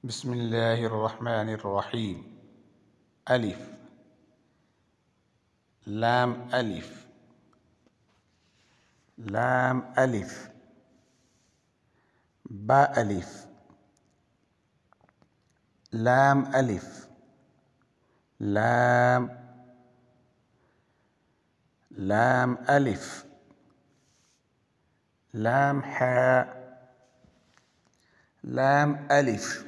بسم الله الرحمن الرحيم. ألف، لام ألف، لام ألف، باء ألف، لام ألف، لام ألف، لام حاء، لام ألف،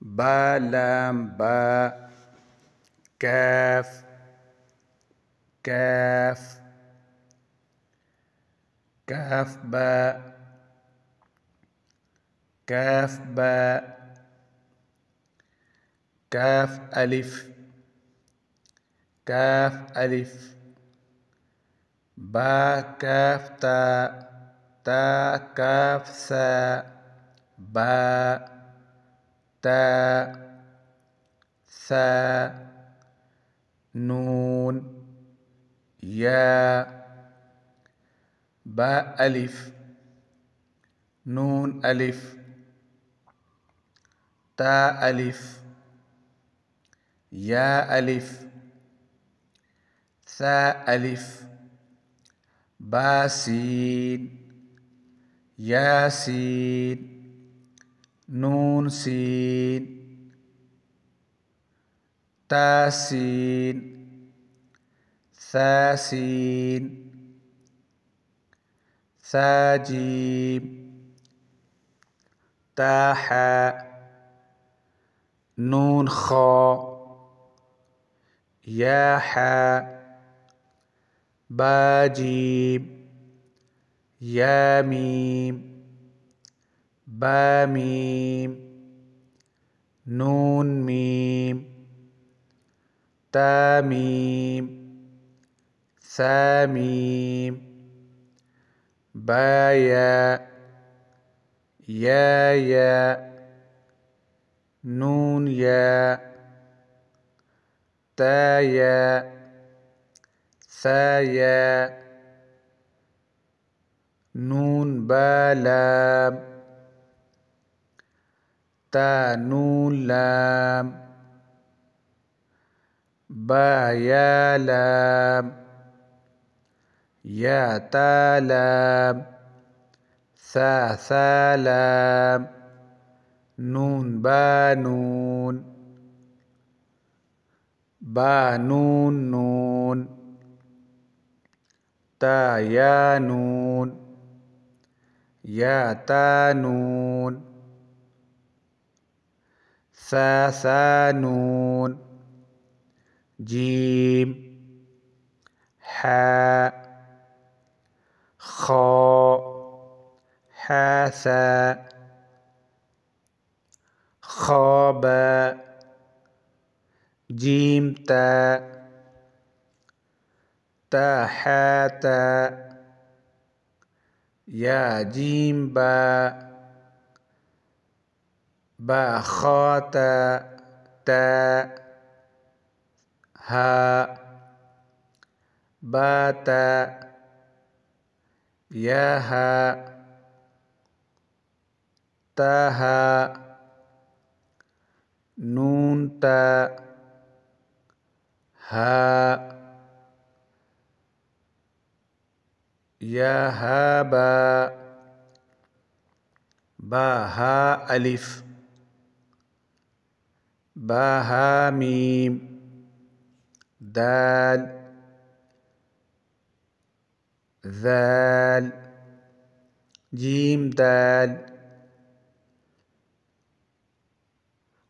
با لام باء، كاف، كاف، كاف باء، كاف باء، كاف ألف، كاف ألف، با كاف تاء، تاء كاف ثاء، باء، تاء، ثاء، نون، ياء، باء ألف، نون ألف، تاء ألف، ياء ألف، ثاء ألف، با سين، يا سين، نون سين، تا سين، ثا سين، ثا جيم، تا حاء، نون خاء، يا حاء، با جيم، يا ميم، با ميم، نون ميم، تا ميم، ثا ميم، با ياء، يا ياء، نون ياء، تا ياء، ثا ياء، نون با لام، تا نون لام، با يا لام، يا تا لام، ثا ثا لام، نون با نون، با نون نون، تا يا نون، يا تا نون، ثا ثا نون، جيم، حاء، خاء، حا ثاء، خا باء، جيم تاء، تا حا تاء، يا جيم باء، با خا تاء، تاء، هاء، با تاء، يا هاء، تا هاء، نون تاء، هاء، يا ها باء، با ها ألف، با ها ميم، دال، ذال، جيم دال،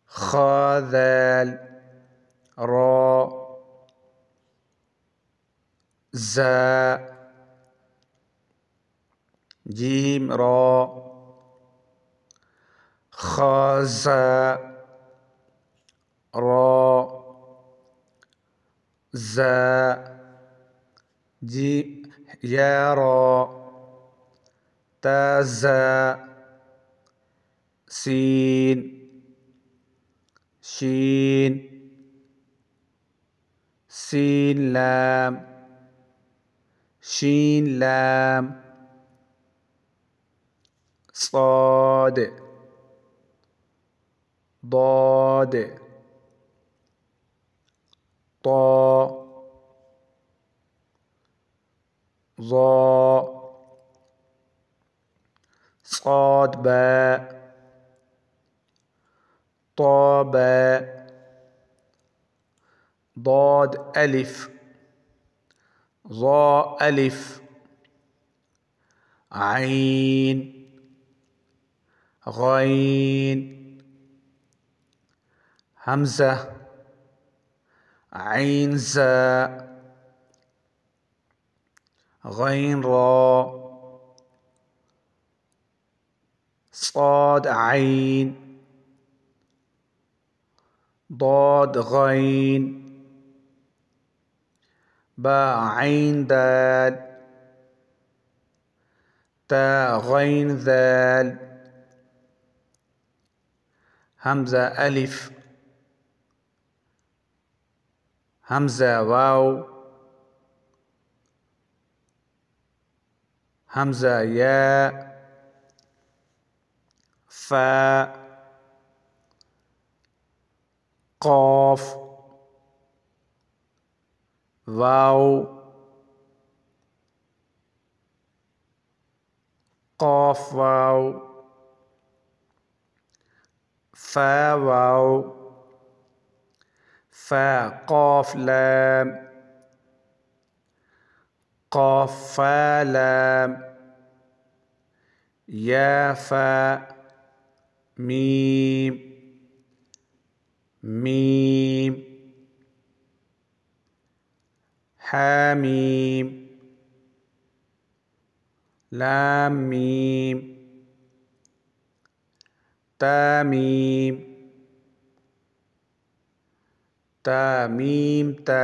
خا ذال، را، زا، جيم را، خا زا، را، زا، جيم يا را، تا زا، سين، شين، سين لام، شين لام، صاد، ضاد طا ظا صاد باء طا باء ضاد ألف ظا ألف عين غين همزة عين زاء غين را صاد عين ضاد غين باء عين دال تاء غين ذال همزة ألف همزة واو همزة ياء فاء قاف واو قاف واو فا واو فا قاف لام قاف فا لام يا فا ميم ميم حاميم لام ميم تاميم تاميم تا